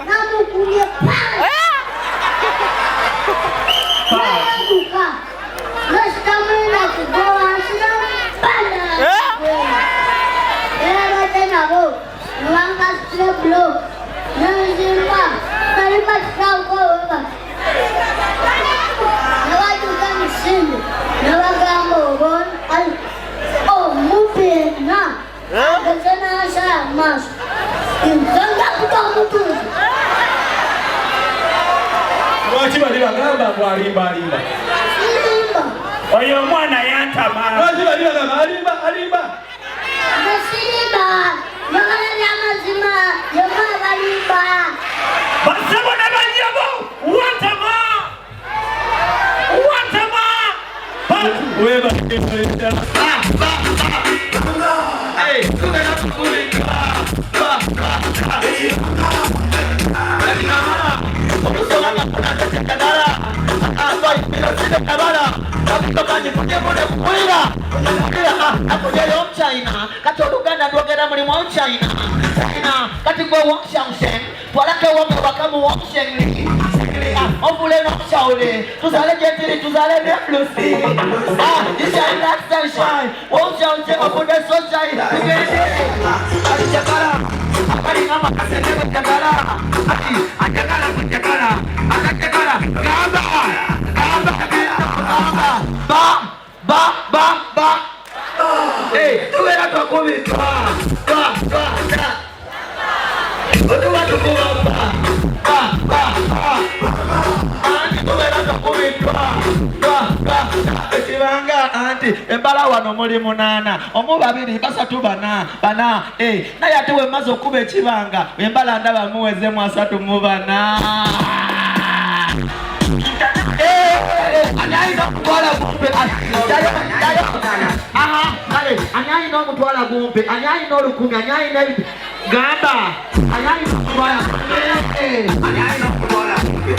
namukuye pale. Namuka. Nastamina kugoa sina pala. Era tena bo. Nwanga streblo. Nzima. Kariba sauko. Nawaju kamsini. Nawagambo bon al. Oh mupena. Kesana saya mas. Inzanga kutomutu. Wachibalira gamba kwalimba. Oyo mwana yantama. Wachibalira gamba alimba. Nasiliba. Yogala yamazima. Yogala balimba. Basebo na banyabo. Wantama. Weba kesa. Hey, tukana tukulika. Ba. Hey, tu era tua comida. Ba. Tu vai tu ba. Anti tu era tua comida. Ba. Ekibanga anti embala wano muri munana. Omu babiri basatu bana. Na yate we mazo kube ekibanga. Embala ndaba muweze mu asatu mu bana. Anyai no mutwala gumpe dayo aha kale anyai no mutwala gumpe anyai no lukumi anyai no gamba anyai no mutwala anyai no mutwala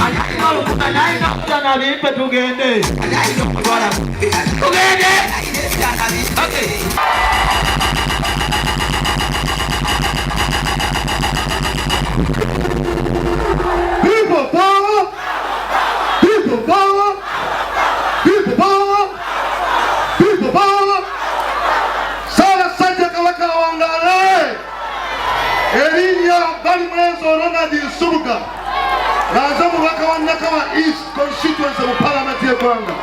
anyai no lukumi anyai no mutana bipe tugende anyai no mutwala tugende okay people power Sala Santa Kabaka wangale Elinya Balimwezo Ronald Subuka Nazamu waka wanaka wa East Constituency of Parliament ya Kwanga